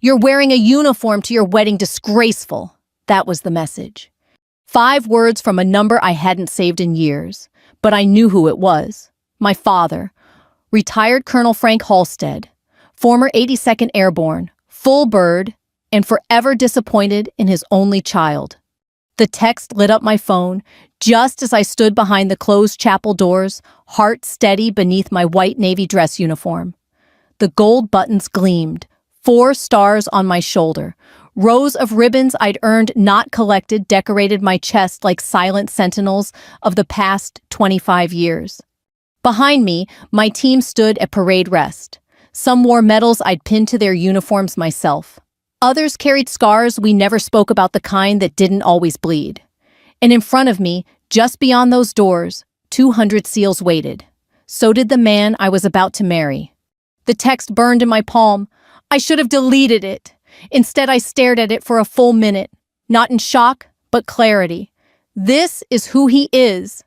"You're wearing a uniform to your wedding, disgraceful." That was the message. 5 words from a number I hadn't saved in years, but I knew who it was. My father, retired Colonel Frank Halstead, former 82nd Airborne, full bird, and forever disappointed in his only child. The text lit up my phone just as I stood behind the closed chapel doors, heart steady beneath my white navy dress uniform. The gold buttons gleamed, 4 stars on my shoulder. Rows of ribbons I'd earned, not collected, decorated my chest like silent sentinels of the past 25 years. Behind me, my team stood at parade rest. Some wore medals I'd pinned to their uniforms myself. Others carried scars we never spoke about, the kind that didn't always bleed. And in front of me, just beyond those doors, 200 seals waited. So did the man I was about to marry. The text burned in my palm. I should have deleted it. Instead, I stared at it for a full minute, not in shock, but clarity. This is who he is,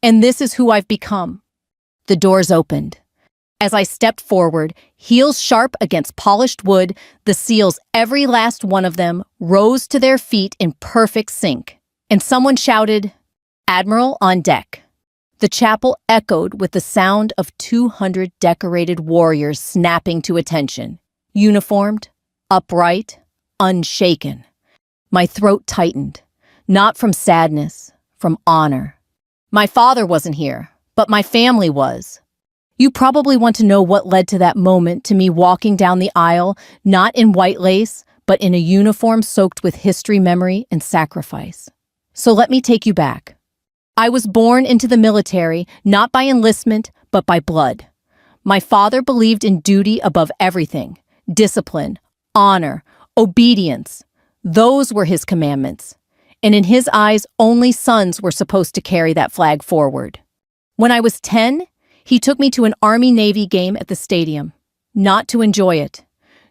and this is who I've become. The doors opened. As I stepped forward, heels sharp against polished wood, the seals, every last one of them, rose to their feet in perfect sync. And someone shouted, "Admiral on deck." The chapel echoed with the sound of 200 decorated warriors snapping to attention, uniformed, upright, unshaken. My throat tightened, not from sadness, from honor. My father wasn't here, but my family was. You probably want to know what led to that moment, to me walking down the aisle, not in white lace, but in a uniform soaked with history, memory, and sacrifice. So let me take you back. I was born into the military, not by enlistment, but by blood. My father believed in duty above everything, discipline, honor, obedience. Those were his commandments. And in his eyes, only sons were supposed to carry that flag forward. When I was 10, he took me to an Army-Navy game at the stadium, not to enjoy it,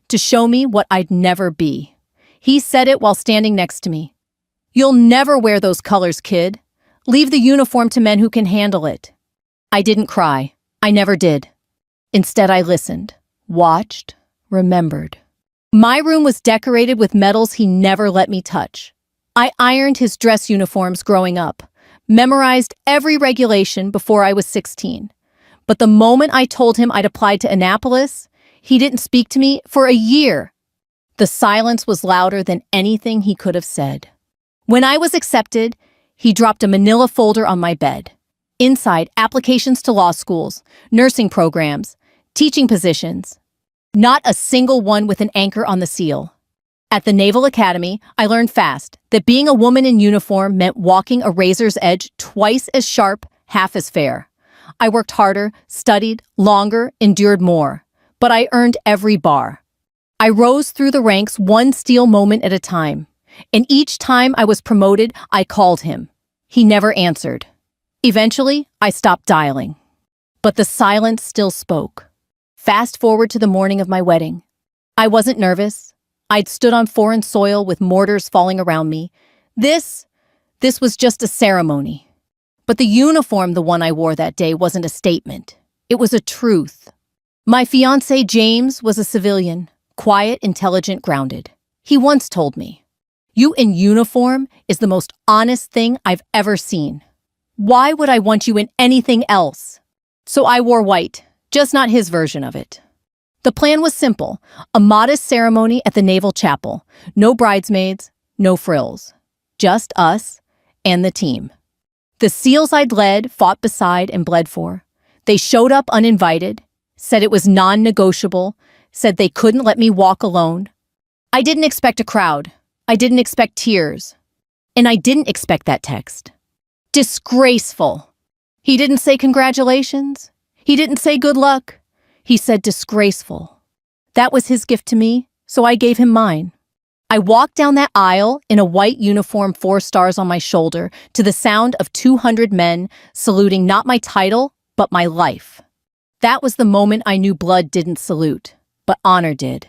to show me what I'd never be. He said it while standing next to me. "You'll never wear those colors, kid. Leave the uniform to men who can handle it." I didn't cry. I never did. Instead, I listened, watched, remembered. My room was decorated with medals he never let me touch. I ironed his dress uniforms growing up, memorized every regulation before I was 16. But the moment I told him I'd applied to Annapolis, he didn't speak to me for a year. The silence was louder than anything he could have said. When I was accepted, he dropped a manila folder on my bed. Inside, applications to law schools, nursing programs, teaching positions. Not a single one with an anchor on the seal. At the Naval Academy, I learned fast that being a woman in uniform meant walking a razor's edge twice as sharp, half as fair. I worked harder, studied longer, endured more, but I earned every bar. I rose through the ranks one steel moment at a time, and each time I was promoted, I called him. He never answered. Eventually, I stopped dialing. But the silence still spoke. Fast forward to the morning of my wedding. I wasn't nervous. I'd stood on foreign soil with mortars falling around me. This was just a ceremony. But the uniform, the one I wore that day, wasn't a statement. It was a truth. My fiancé, James, was a civilian, quiet, intelligent, grounded. He once told me, "You in uniform is the most honest thing I've ever seen. Why would I want you in anything else?" So I wore white, just not his version of it. The plan was simple, a modest ceremony at the Naval Chapel. No bridesmaids, no frills. Just us and the team. The SEALs I'd led, fought beside, and bled for. They showed up uninvited, said it was non-negotiable, said they couldn't let me walk alone. I didn't expect a crowd. I didn't expect tears. And I didn't expect that text. Disgraceful. He didn't say congratulations. He didn't say good luck. He said disgraceful. That was his gift to me, so I gave him mine. I walked down that aisle in a white uniform, 4 stars on my shoulder, to the sound of 200 men saluting not my title, but my life. That was the moment I knew blood didn't salute, but honor did.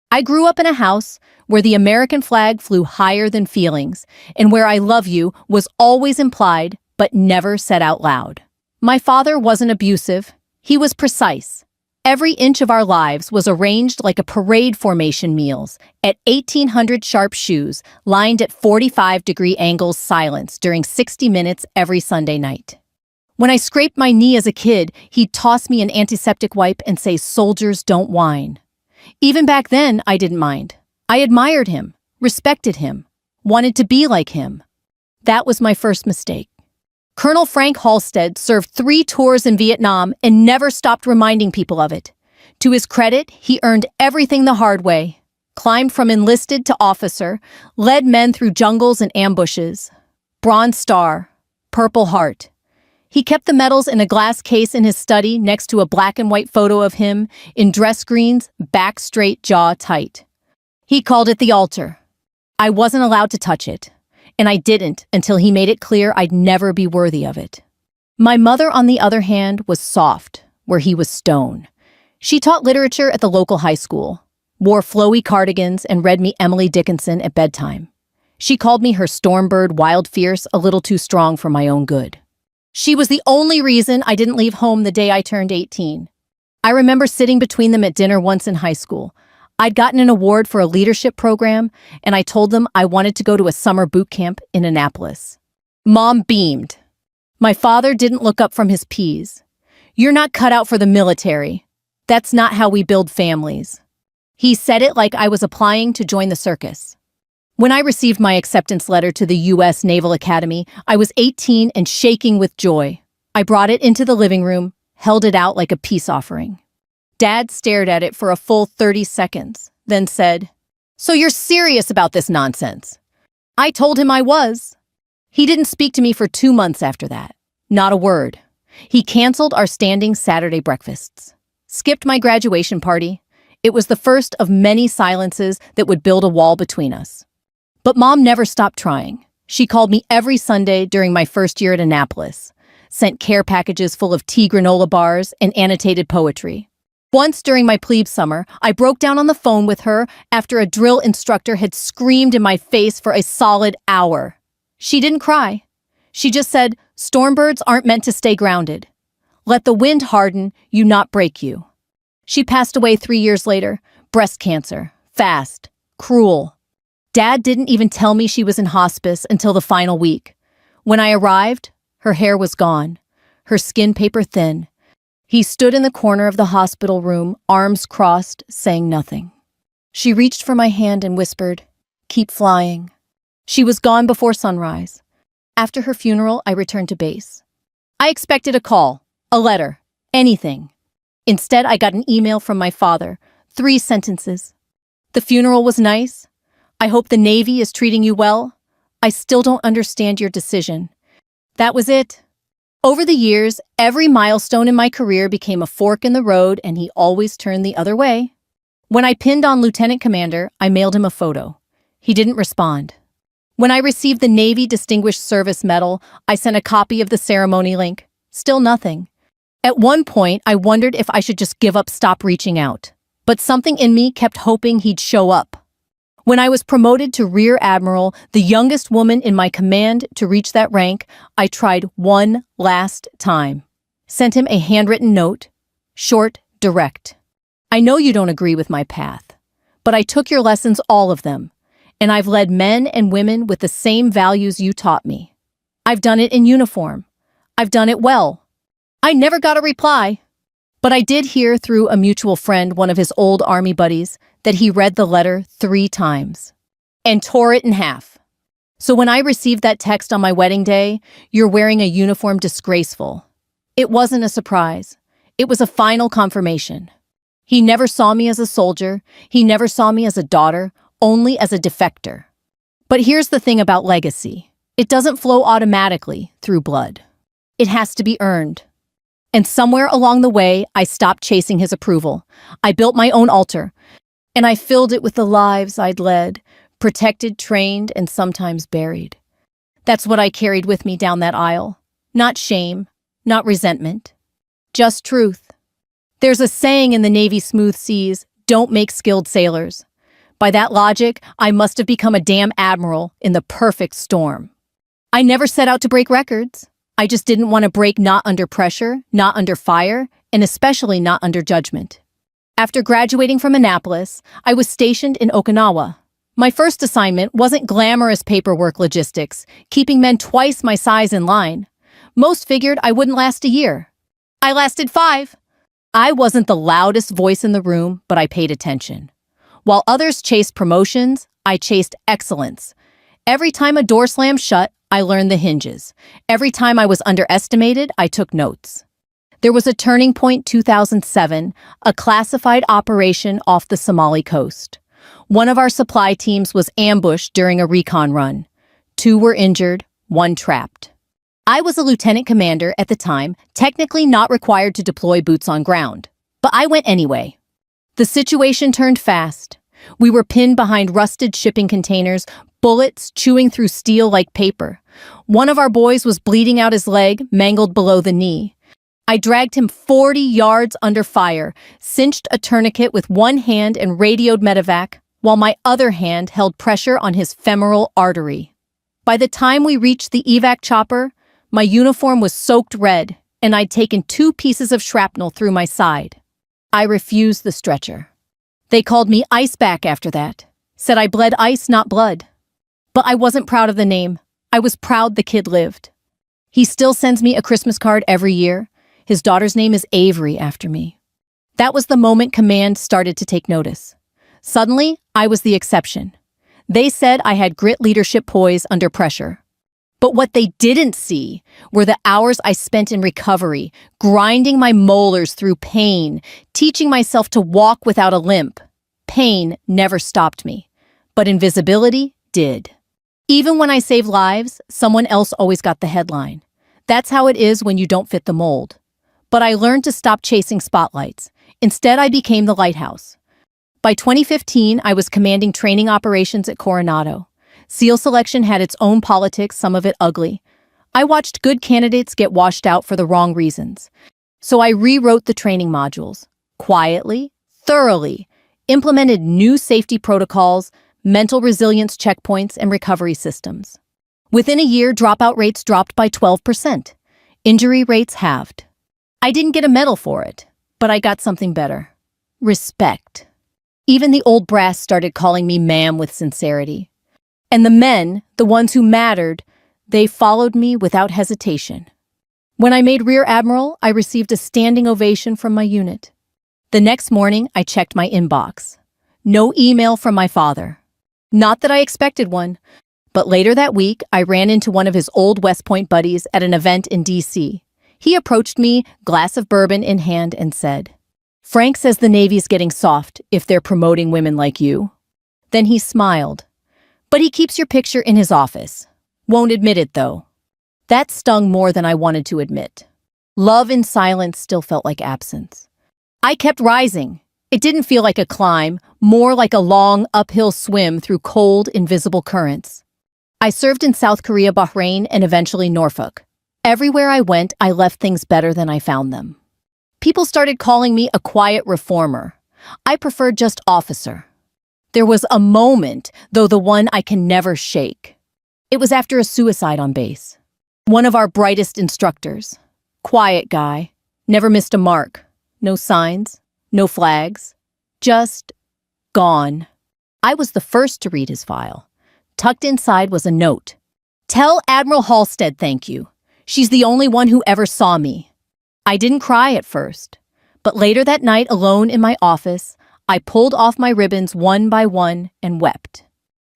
I grew up in a house where the American flag flew higher than feelings, and where "I love you" was always implied, but never said out loud. My father wasn't abusive. He was precise. Every inch of our lives was arranged like a parade formation meals, at 1800 sharp shoes, lined at 45-degree angles silence during 60 minutes every Sunday night. When I scraped my knee as a kid, he'd toss me an antiseptic wipe and say, "Soldiers don't whine." Even back then, I didn't mind. I admired him, respected him, wanted to be like him. That was my first mistake. Colonel Frank Halstead served 3 tours in Vietnam and never stopped reminding people of it. To his credit, he earned everything the hard way, climbed from enlisted to officer, led men through jungles and ambushes. Bronze Star, Purple Heart. He kept the medals in a glass case in his study next to a black and white photo of him in dress greens, back straight, jaw tight. He called it the altar. I wasn't allowed to touch it. And I didn't until he made it clear I'd never be worthy of it. My mother, on the other hand, was soft, where he was stone. She taught literature at the local high school, wore flowy cardigans, and read me Emily Dickinson at bedtime. She called me her stormbird, wild fierce, a little too strong for my own good. She was the only reason I didn't leave home the day I turned 18. I remember sitting between them at dinner once in high school. I'd gotten an award for a leadership program, and I told them I wanted to go to a summer boot camp in Annapolis. Mom beamed. My father didn't look up from his peas. "You're not cut out for the military. That's not how we build families." He said it like I was applying to join the circus. When I received my acceptance letter to the U.S. Naval Academy, I was 18 and shaking with joy. I brought it into the living room, held it out like a peace offering. Dad stared at it for a full 30 seconds, then said, "So you're serious about this nonsense?" I told him I was. He didn't speak to me for 2 months after that. Not a word. He canceled our standing Saturday breakfasts. Skipped my graduation party. It was the first of many silences that would build a wall between us. But Mom never stopped trying. She called me every Sunday during my first year at Annapolis, sent care packages full of tea granola bars and annotated poetry. Once during my plebe summer, I broke down on the phone with her after a drill instructor had screamed in my face for a solid hour. She didn't cry. She just said, "Stormbirds aren't meant to stay grounded. Let the wind harden you, not break you." She passed away 3 years later, breast cancer, fast, cruel. Dad didn't even tell me she was in hospice until the final week. When I arrived, her hair was gone, her skin paper thin. He stood in the corner of the hospital room, arms crossed, saying nothing. She reached for my hand and whispered, "Keep flying." She was gone before sunrise. After her funeral, I returned to base. I expected a call, a letter, anything. Instead, I got an email from my father, 3 sentences. "The funeral was nice. I hope the Navy is treating you well. I still don't understand your decision." That was it. Over the years, every milestone in my career became a fork in the road, and he always turned the other way. When I pinned on Lieutenant Commander, I mailed him a photo. He didn't respond. When I received the Navy Distinguished Service Medal, I sent a copy of the ceremony link. Still nothing. At one point, I wondered if I should just give up, stop reaching out. But something in me kept hoping he'd show up. When I was promoted to Rear Admiral, the youngest woman in my command to reach that rank, I tried one last time. Sent him a handwritten note, short, direct. "I know you don't agree with my path, but I took your lessons, all of them, and I've led men and women with the same values you taught me. I've done it in uniform. I've done it well." I never got a reply. But I did hear through a mutual friend, one of his old Army buddies, that he read the letter 3 times and tore it in half. So when I received that text on my wedding day, "You're wearing a uniform, disgraceful," it wasn't a surprise. It was a final confirmation. He never saw me as a soldier. He never saw me as a daughter, only as a defector. But here's the thing about legacy. It doesn't flow automatically through blood. It has to be earned. And somewhere along the way, I stopped chasing his approval. I built my own altar, and I filled it with the lives I'd led, protected, trained, and sometimes buried. That's what I carried with me down that aisle. Not shame, not resentment, just truth. There's a saying in the Navy smooth seas, "Don't make skilled sailors." By that logic, I must have become a damn admiral in the perfect storm. I never set out to break records. I just didn't want to break, not under pressure, not under fire, and especially not under judgment. After graduating from Annapolis, I was stationed in Okinawa. My first assignment wasn't glamorous paperwork logistics, keeping men twice my size in line. Most figured I wouldn't last a year. I lasted 5. I wasn't the loudest voice in the room, but I paid attention. While others chased promotions, I chased excellence. Every time a door slammed shut, I learned the hinges. Every time I was underestimated, I took notes. There was a turning point 2007, a classified operation off the Somali coast. One of our supply teams was ambushed during a recon run. 2 were injured, 1 trapped. I was a lieutenant commander at the time, technically not required to deploy boots on ground. But I went anyway. The situation turned fast. We were pinned behind rusted shipping containers, bullets chewing through steel like paper. One of our boys was bleeding out his leg, mangled below the knee. I dragged him 40 yards under fire, cinched a tourniquet with one hand and radioed medevac, while my other hand held pressure on his femoral artery. By the time we reached the evac chopper, my uniform was soaked red, and I'd taken 2 pieces of shrapnel through my side. I refused the stretcher. They called me Iceback after that, said I bled ice, not blood. But I wasn't proud of the name. I was proud the kid lived. He still sends me a Christmas card every year. His daughter's name is Avery after me. That was the moment command started to take notice. Suddenly, I was the exception. They said I had grit, leadership, poise under pressure. But what they didn't see were the hours I spent in recovery, grinding my molars through pain, teaching myself to walk without a limp. Pain never stopped me, but invisibility did. Even when I saved lives, someone else always got the headline. That's how it is when you don't fit the mold. But I learned to stop chasing spotlights. Instead, I became the lighthouse. By 2015, I was commanding training operations at Coronado. SEAL selection had its own politics, some of it ugly. I watched good candidates get washed out for the wrong reasons. So I rewrote the training modules. Quietly, thoroughly, implemented new safety protocols, mental resilience checkpoints, and recovery systems. Within a year, dropout rates dropped by 12%. Injury rates halved. I didn't get a medal for it, but I got something better. Respect. Even the old brass started calling me ma'am with sincerity. And the men, the ones who mattered, they followed me without hesitation. When I made Rear Admiral, I received a standing ovation from my unit. The next morning, I checked my inbox. No email from my father. Not that I expected one, but later that week, I ran into one of his old West Point buddies at an event in D.C. He approached me, glass of bourbon in hand, and said, "Frank says the Navy's getting soft if they're promoting women like you." Then he smiled. "But he keeps your picture in his office. Won't admit it, though." That stung more than I wanted to admit. Love in silence still felt like absence. I kept rising. It didn't feel like a climb, more like a long uphill swim through cold, invisible currents. I served in South Korea, Bahrain, and eventually Norfolk. Everywhere I went, I left things better than I found them. People started calling me a quiet reformer. I preferred just officer. There was a moment, though the one I can never shake. It was after a suicide on base. One of our brightest instructors. Quiet guy. Never missed a mark. No signs. No flags. Just gone. I was the first to read his file. Tucked inside was a note. "Tell Admiral Halstead thank you. She's the only one who ever saw me." I didn't cry at first, but later that night, alone in my office, I pulled off my ribbons one by one and wept.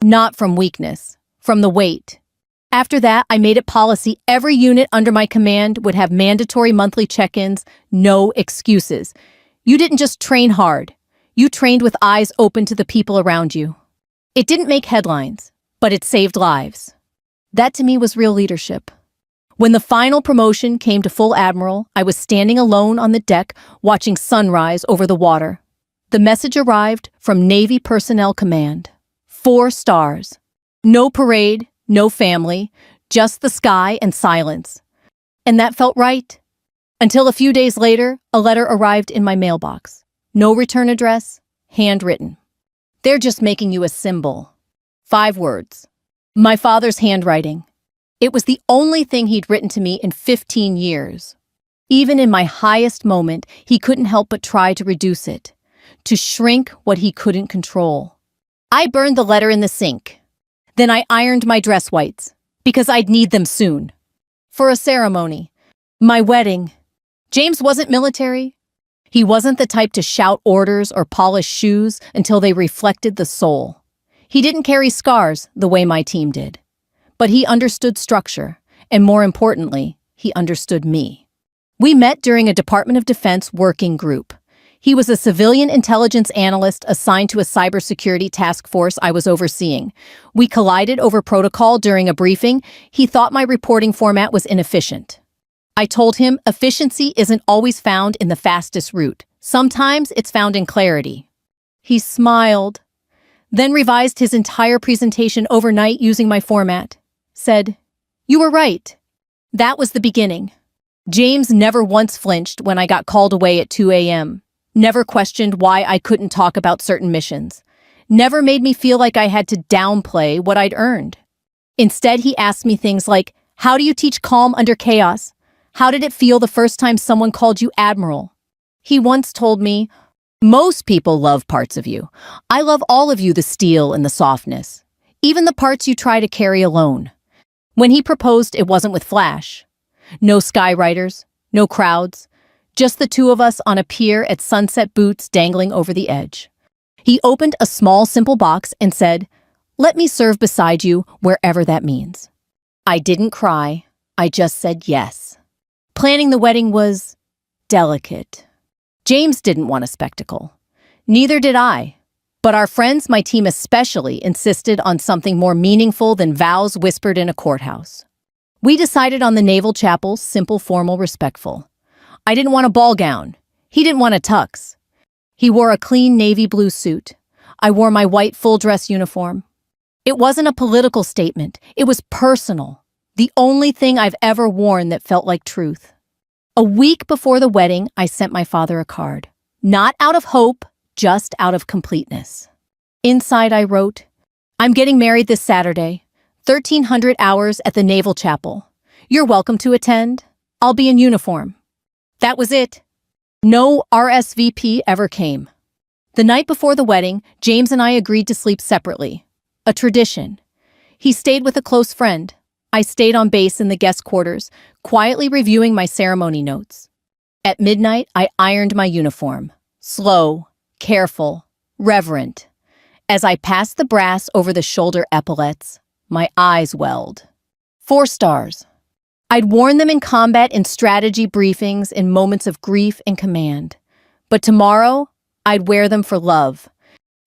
Not from weakness, from the weight. After that, I made it policy every unit under my command would have mandatory monthly check-ins, no excuses. You didn't just train hard. You trained with eyes open to the people around you. It didn't make headlines, but it saved lives. That to me was real leadership. When the final promotion came to full admiral, I was standing alone on the deck watching sunrise over the water. The message arrived from Navy Personnel Command. 4 stars. No parade, no family, just the sky and silence. And that felt right. Until a few days later, a letter arrived in my mailbox. No return address, handwritten. "They're just making you a symbol." 5 words. My father's handwriting. It was the only thing he'd written to me in 15 years. Even in my highest moment, he couldn't help but try to reduce it, to shrink what he couldn't control. I burned the letter in the sink. Then I ironed my dress whites, because I'd need them soon. For a ceremony. My wedding. James wasn't military. He wasn't the type to shout orders or polish shoes until they reflected the soul. He didn't carry scars the way my team did. But he understood structure, and more importantly, he understood me. We met during a Department of Defense working group. He was a civilian intelligence analyst assigned to a cybersecurity task force I was overseeing. We collided over protocol during a briefing. He thought my reporting format was inefficient. I told him efficiency isn't always found in the fastest route. Sometimes it's found in clarity. He smiled, then revised his entire presentation overnight using my format. Said, "You were right." That was the beginning. James never once flinched when I got called away at 2 a.m. Never questioned why I couldn't talk about certain missions. Never made me feel like I had to downplay what I'd earned. Instead, he asked me things like, how do you teach calm under chaos? How did it feel the first time someone called you Admiral? He once told me, most people love parts of you. I love all of you, the steel and the softness, even the parts you try to carry alone. When he proposed, it wasn't with flash. No skywriters, no crowds, just the two of us on a pier at sunset boots dangling over the edge. He opened a small, simple box and said, "Let me serve beside you wherever that means." I didn't cry. I just said yes. Planning the wedding was delicate. James didn't want a spectacle. Neither did I. But our friends, my team especially, insisted on something more meaningful than vows whispered in a courthouse. We decided on the Naval Chapel, simple, formal, respectful. I didn't want a ball gown. He didn't want a tux. He wore a clean navy blue suit. I wore my white full-dress uniform. It wasn't a political statement. It was personal. The only thing I've ever worn that felt like truth. A week before the wedding, I sent my father a card. Not out of hope, just out of completeness. Inside I wrote, "I'm getting married this Saturday, 1,300 hours at the Naval Chapel. You're welcome to attend. I'll be in uniform." That was it. No RSVP ever came. The night before the wedding, James and I agreed to sleep separately. A tradition. He stayed with a close friend. I stayed on base in the guest quarters, quietly reviewing my ceremony notes. At midnight, I ironed my uniform. Slow, careful, reverent. As I passed the brass over the shoulder epaulets, my eyes welled. 4 stars. I'd worn them in combat, in strategy briefings, in moments of grief and command. But tomorrow, I'd wear them for love.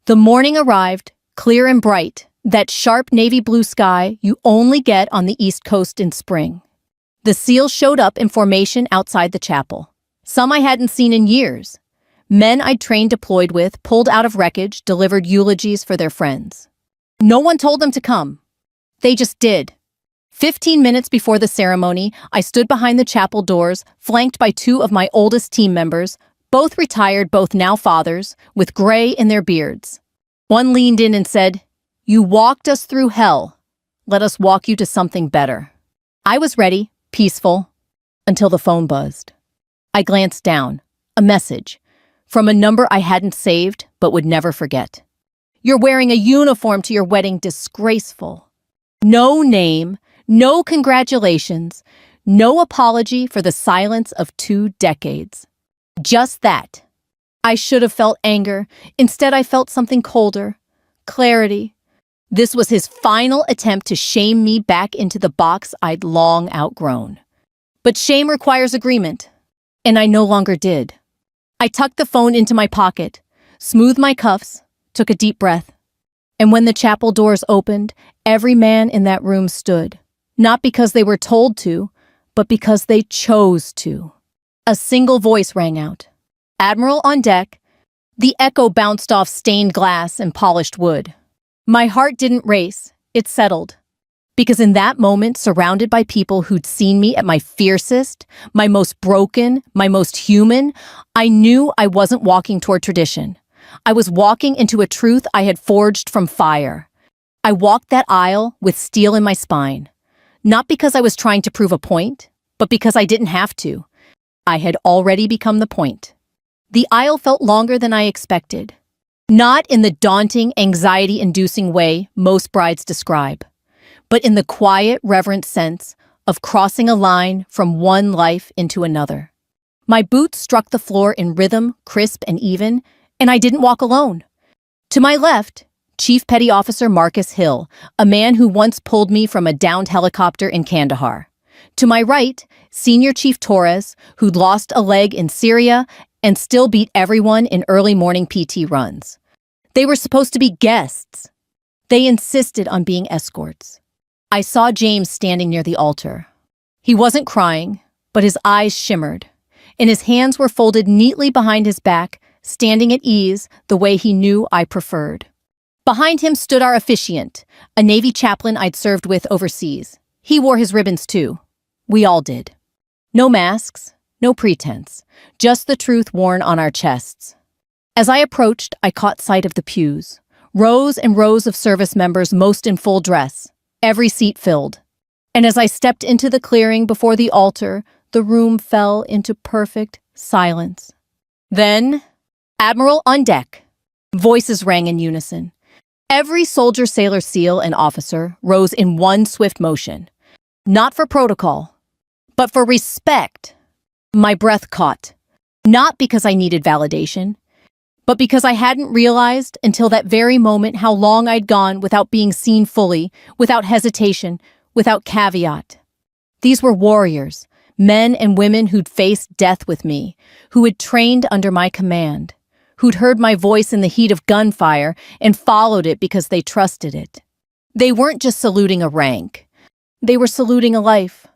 The morning arrived, clear and bright, that sharp navy blue sky you only get on the East Coast in spring. The SEALs showed up in formation outside the chapel. Some I hadn't seen in years. Men I'd trained deployed with, pulled out of wreckage, delivered eulogies for their friends. No one told them to come. They just did. 15 minutes before the ceremony, I stood behind the chapel doors, flanked by 2 of my oldest team members, both retired, both now fathers, with gray in their beards. One leaned in and said, "You walked us through hell. Let us walk you to something better." I was ready, peaceful, until the phone buzzed. I glanced down. A message. From a number I hadn't saved, but would never forget. "You're wearing a uniform to your wedding, disgraceful." No name, no congratulations, no apology for the silence of 2 decades. Just that. I should have felt anger. Instead, I felt something colder. Clarity. This was his final attempt to shame me back into the box I'd long outgrown. But shame requires agreement, and I no longer did. I tucked the phone into my pocket, smoothed my cuffs, took a deep breath. And when the chapel doors opened, every man in that room stood. Not because they were told to, but because they chose to. A single voice rang out. "Admiral on deck." The echo bounced off stained glass and polished wood. My heart didn't race, it settled. Because in that moment, surrounded by people who'd seen me at my fiercest, my most broken, my most human, I knew I wasn't walking toward tradition. I was walking into a truth I had forged from fire. I walked that aisle with steel in my spine. Not because I was trying to prove a point, but because I didn't have to. I had already become the point. The aisle felt longer than I expected. Not in the daunting, anxiety-inducing way most brides describe, but in the quiet, reverent sense of crossing a line from one life into another. My boots struck the floor in rhythm, crisp and even, and I didn't walk alone. To my left, Chief Petty Officer Marcus Hill, a man who once pulled me from a downed helicopter in Kandahar. To my right, Senior Chief Torres, who'd lost a leg in Syria and still beat everyone in early morning PT runs. They were supposed to be guests. They insisted on being escorts. I saw James standing near the altar. He wasn't crying, but his eyes shimmered, and his hands were folded neatly behind his back, standing at ease the way he knew I preferred. Behind him stood our officiant, a Navy chaplain I'd served with overseas. He wore his ribbons too. We all did. No masks, no pretense, just the truth worn on our chests. As I approached, I caught sight of the pews. Rows and rows of service members, most in full dress, every seat filled. And as I stepped into the clearing before the altar, the room fell into perfect silence. Then, Admiral on deck. Voices rang in unison. Every soldier, sailor, SEAL, and officer rose in one swift motion. Not for protocol, but for respect. My breath caught. Not because I needed validation, but because I hadn't realized until that very moment how long I'd gone without being seen fully, without hesitation, without caveat. These were warriors, men and women who'd faced death with me, who had trained under my command, who'd heard my voice in the heat of gunfire and followed it because they trusted it. They weren't just saluting a rank. They were saluting a life.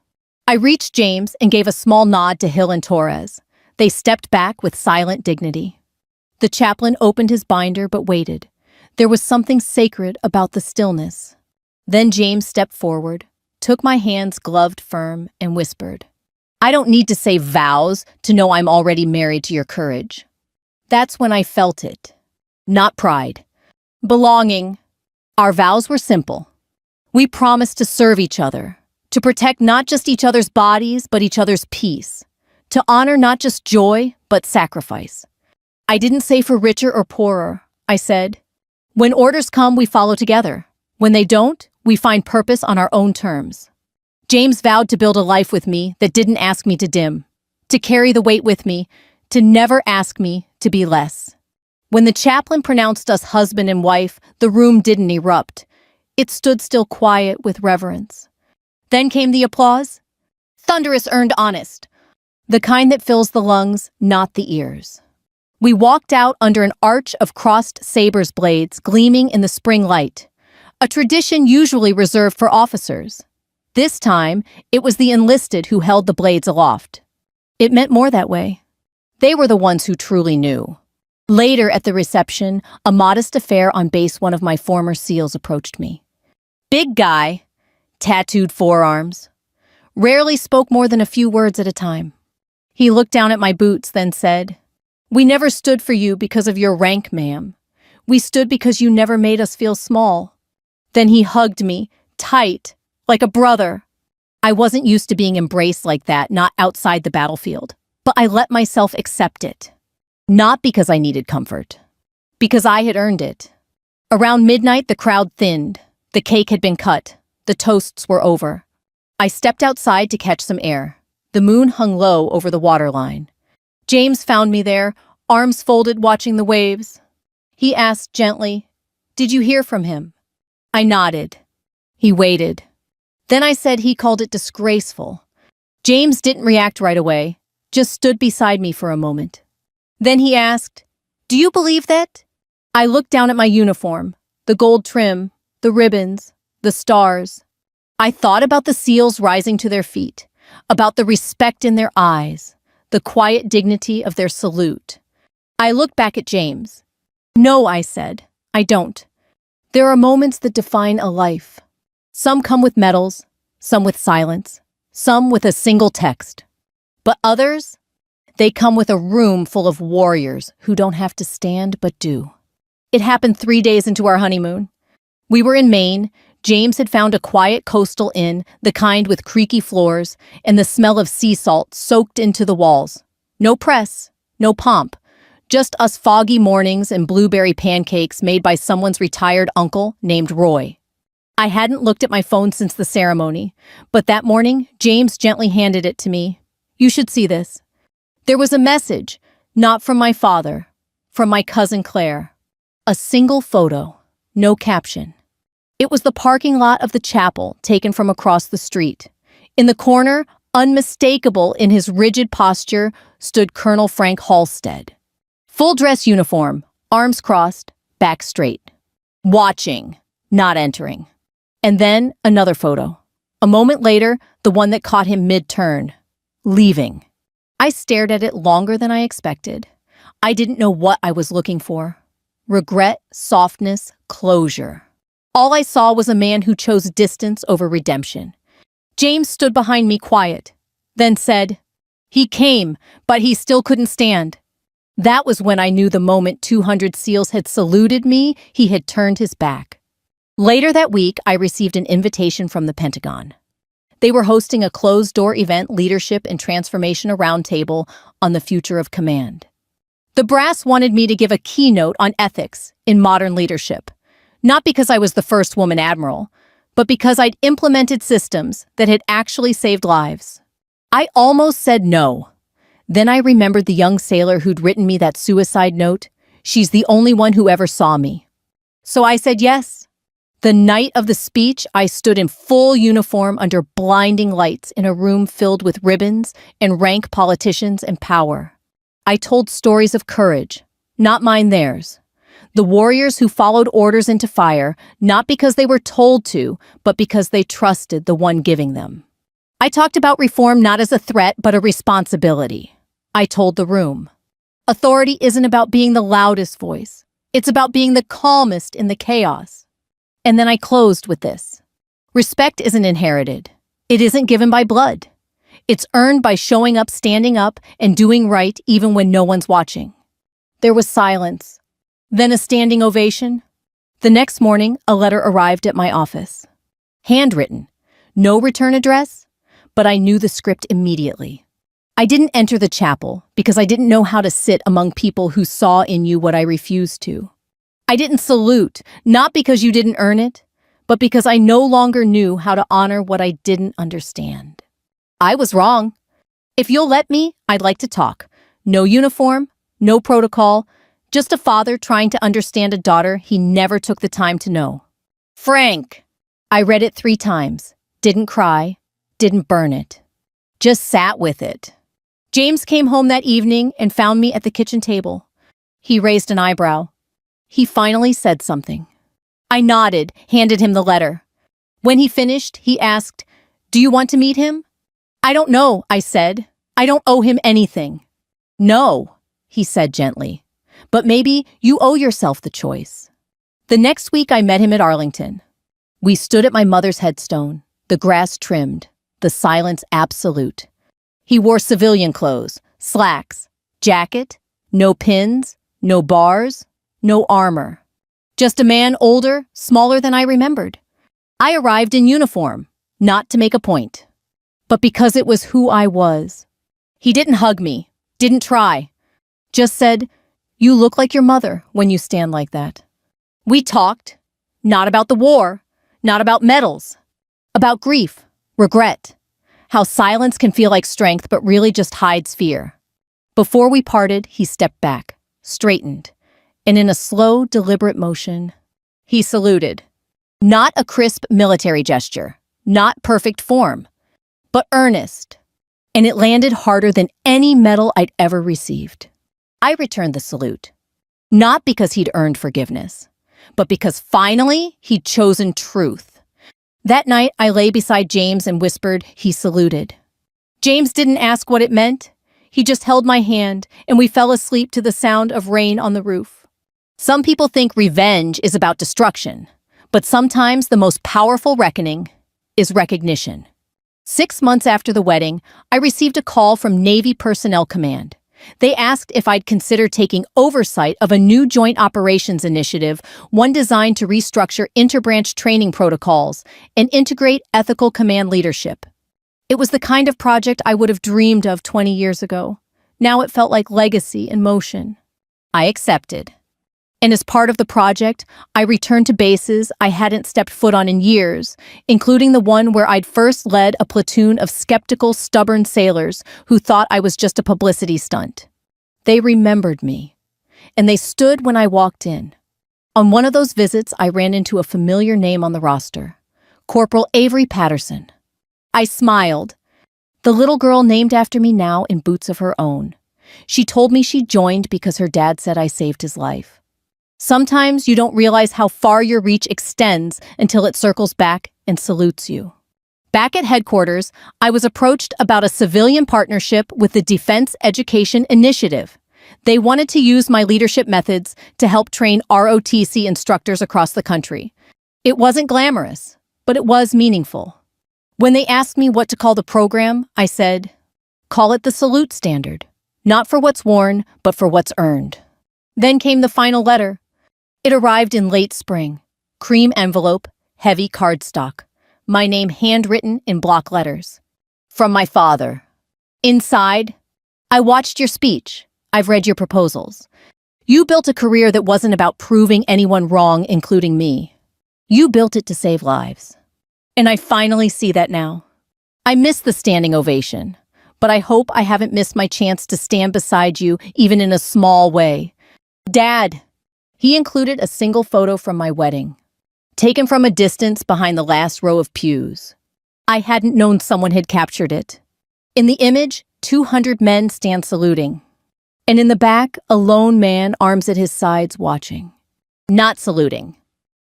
I reached James and gave a small nod to Hill and Torres. They stepped back with silent dignity. The chaplain opened his binder but waited. There was something sacred about the stillness. Then James stepped forward, took my hands gloved firm, and whispered, "I don't need to say vows to know I'm already married to your courage." That's when I felt it. Not pride. Belonging. Our vows were simple. We promised to serve each other, to protect not just each other's bodies, but each other's peace, to honor not just joy, but sacrifice. I didn't say for richer or poorer. I said, when orders come, we follow together. When they don't, we find purpose on our own terms. James vowed to build a life with me that didn't ask me to dim, to carry the weight with me, to never ask me to be less. When the chaplain pronounced us husband and wife, the room didn't erupt. It stood still quiet with reverence. Then came the applause. Thunderous, earned, honest. The kind that fills the lungs, not the ears. We walked out under an arch of crossed sabers' blades gleaming in the spring light, a tradition usually reserved for officers. This time, it was the enlisted who held the blades aloft. It meant more that way. They were the ones who truly knew. Later at the reception, a modest affair on base, one of my former SEALs approached me. Big guy, tattooed forearms, rarely spoke more than a few words at a time. He looked down at my boots, then said, "We never stood for you because of your rank, ma'am. We stood because you never made us feel small." Then he hugged me, tight, like a brother. I wasn't used to being embraced like that, not outside the battlefield, but I let myself accept it. Not because I needed comfort, because I had earned it. Around midnight, the crowd thinned. The cake had been cut. The toasts were over. I stepped outside to catch some air. The moon hung low over the waterline. James found me there, arms folded, watching the waves. He asked gently, "Did you hear from him?" I nodded. He waited. Then I said he called it disgraceful. James didn't react right away, just stood beside me for a moment. Then he asked, "Do you believe that?" I looked down at my uniform, the gold trim, the ribbons, the stars. I thought about the SEALs rising to their feet, about the respect in their eyes, the quiet dignity of their salute. I looked back at James. "No," I said, "I don't. There are moments that define a life. Some come with medals, some with silence, some with a single text. But others, they come with a room full of warriors who don't have to stand but do." It happened 3 days into our honeymoon. We were in Maine, James had found a quiet coastal inn, the kind with creaky floors, and the smell of sea salt soaked into the walls. No press, no pomp, just us foggy mornings and blueberry pancakes made by someone's retired uncle named Roy. I hadn't looked at my phone since the ceremony, but that morning, James gently handed it to me. You should see this. There was a message, not from my father, from my cousin Claire. A single photo, no caption. It was the parking lot of the chapel taken from across the street. In the corner, unmistakable in his rigid posture, stood Colonel Frank Halstead. Full dress uniform, arms crossed, back straight. Watching, not entering. And then another photo. A moment later, the one that caught him mid-turn. Leaving. I stared at it longer than I expected. I didn't know what I was looking for. Regret, softness, closure. All I saw was a man who chose distance over redemption. James stood behind me quiet, then said, "He came, but he still couldn't stand." That was when I knew the moment 200 SEALs had saluted me, he had turned his back. Later that week, I received an invitation from the Pentagon. They were hosting a closed-door event, leadership and transformation roundtable on the future of command. The brass wanted me to give a keynote on ethics in modern leadership, not because I was the first woman admiral, but because I'd implemented systems that had actually saved lives. I almost said no. Then I remembered the young sailor who'd written me that suicide note. She's the only one who ever saw me. So I said yes. The night of the speech, I stood in full uniform under blinding lights in a room filled with ribbons and rank politicians and power. I told stories of courage, not mine theirs. The warriors who followed orders into fire, not because they were told to, but because they trusted the one giving them. I talked about reform not as a threat, but a responsibility. I told the room. Authority isn't about being the loudest voice. It's about being the calmest in the chaos. And then I closed with this. Respect isn't inherited. It isn't given by blood. It's earned by showing up, standing up, and doing right even when no one's watching. There was silence. Then a standing ovation. The next morning, a letter arrived at my office. Handwritten. No return address, but I knew the script immediately. I didn't enter the chapel because I didn't know how to sit among people who saw in you what I refused to. I didn't salute, not because you didn't earn it, but because I no longer knew how to honor what I didn't understand. I was wrong. If you'll let me, I'd like to talk. No uniform, no protocol, just a father trying to understand a daughter he never took the time to know. Frank! I read it 3 times, didn't cry, didn't burn it. Just sat with it. James came home that evening and found me at the kitchen table. He raised an eyebrow. He finally said something. I nodded, handed him the letter. When he finished, he asked, "Do you want to meet him?" "I don't know," I said. "I don't owe him anything." "No," he said gently. "But maybe you owe yourself the choice." The next week, I met him at Arlington. We stood at my mother's headstone, the grass trimmed, the silence absolute. He wore civilian clothes, slacks, jacket, no pins, no bars, no armor. Just a man older, smaller than I remembered. I arrived in uniform, not to make a point, but because it was who I was. He didn't hug me, didn't try, just said, "You look like your mother when you stand like that." We talked, not about the war, not about medals, about grief, regret, how silence can feel like strength but really just hides fear. Before we parted, he stepped back, straightened, and in a slow, deliberate motion, he saluted. Not a crisp military gesture, not perfect form, but earnest, and it landed harder than any medal I'd ever received. I returned the salute, not because he'd earned forgiveness, but because finally he'd chosen truth. That night, I lay beside James and whispered, he saluted. James didn't ask what it meant. He just held my hand, and we fell asleep to the sound of rain on the roof. Some people think revenge is about destruction, but sometimes the most powerful reckoning is recognition. 6 months after the wedding, I received a call from Navy Personnel Command. They asked if I'd consider taking oversight of a new joint operations initiative, one designed to restructure interbranch training protocols and integrate ethical command leadership. It was the kind of project I would have dreamed of 20 years ago. Now it felt like legacy in motion. I accepted. And as part of the project, I returned to bases I hadn't stepped foot on in years, including the one where I'd first led a platoon of skeptical, stubborn sailors who thought I was just a publicity stunt. They remembered me, and they stood when I walked in. On one of those visits, I ran into a familiar name on the roster, Corporal Avery Patterson. I smiled. The little girl named after me now in boots of her own. She told me she joined because her dad said I saved his life. Sometimes you don't realize how far your reach extends until it circles back and salutes you. Back at headquarters, I was approached about a civilian partnership with the Defense Education Initiative. They wanted to use my leadership methods to help train ROTC instructors across the country. It wasn't glamorous, but it was meaningful. When they asked me what to call the program, I said, call it the Salute Standard. Not for what's worn, but for what's earned. Then came the final letter. It arrived in late spring. Cream envelope, heavy cardstock. My name handwritten in block letters. From my father. Inside, I watched your speech. I've read your proposals. You built a career that wasn't about proving anyone wrong, including me. You built it to save lives. And I finally see that now. I miss the standing ovation, but I hope I haven't missed my chance to stand beside you, even in a small way. Dad! He included a single photo from my wedding, taken from a distance behind the last row of pews. I hadn't known someone had captured it. In the image, 200 men stand saluting. And in the back, a lone man, arms at his sides, watching. Not saluting.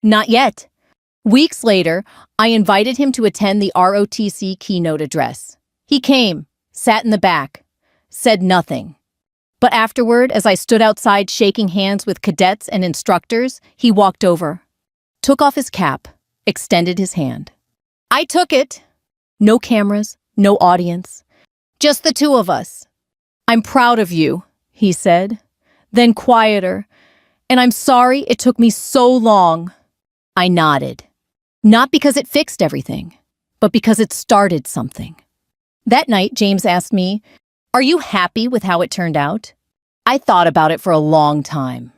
Not yet. Weeks later, I invited him to attend the ROTC keynote address. He came, sat in the back, said nothing. But afterward, as I stood outside shaking hands with cadets and instructors, he walked over, took off his cap, extended his hand. I took it. No cameras, no audience, just the two of us. I'm proud of you, he said, then quieter, and I'm sorry it took me so long. I nodded, not because it fixed everything, but because it started something. That night, James asked me, are you happy with how it turned out? I thought about it for a long time,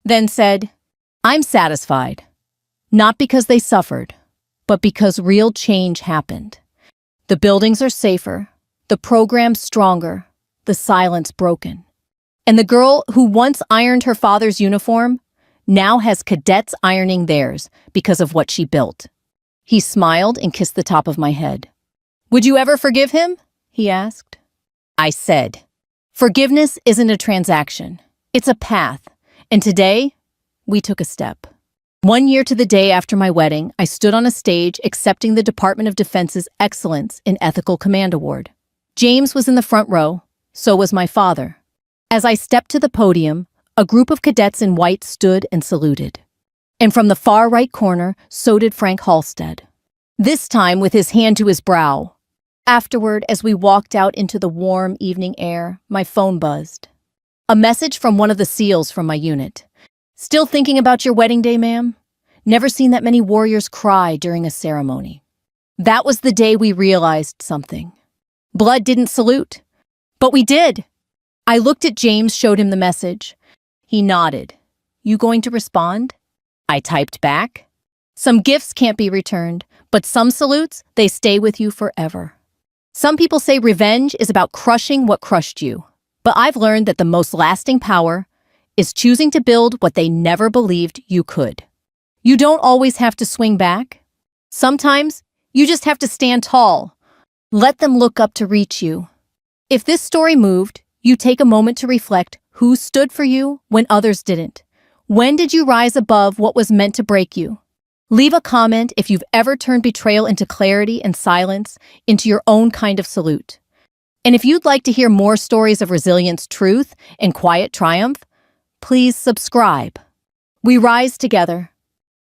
then said, I'm satisfied. Not because they suffered, but because real change happened. The buildings are safer, the program stronger, the silence broken. And the girl who once ironed her father's uniform now has cadets ironing theirs because of what she built. He smiled and kissed the top of my head. Would you ever forgive him? He asked. I said, forgiveness isn't a transaction. It's a path. And today, we took a step. 1 year to the day after my wedding, I stood on a stage accepting the Department of Defense's Excellence in Ethical Command Award. James was in the front row, so was my father. As I stepped to the podium, a group of cadets in white stood and saluted. And from the far right corner, so did Frank Halstead. This time with his hand to his brow. Afterward, as we walked out into the warm evening air, my phone buzzed. A message from one of the SEALs from my unit. Still thinking about your wedding day, ma'am? Never seen that many warriors cry during a ceremony. That was the day we realized something. Blood didn't salute, but we did. I looked at James, showed him the message. He nodded. You going to respond? I typed back. Some gifts can't be returned, but some salutes, they stay with you forever. Some people say revenge is about crushing what crushed you, but I've learned that the most lasting power is choosing to build what they never believed you could. You don't always have to swing back. Sometimes you just have to stand tall. Let them look up to reach you. If this story moved, you take a moment to reflect who stood for you when others didn't. When did you rise above what was meant to break you? Leave a comment if you've ever turned betrayal into clarity and silence, into your own kind of salute. And if you'd like to hear more stories of resilience, truth, and quiet triumph, please subscribe. We rise together.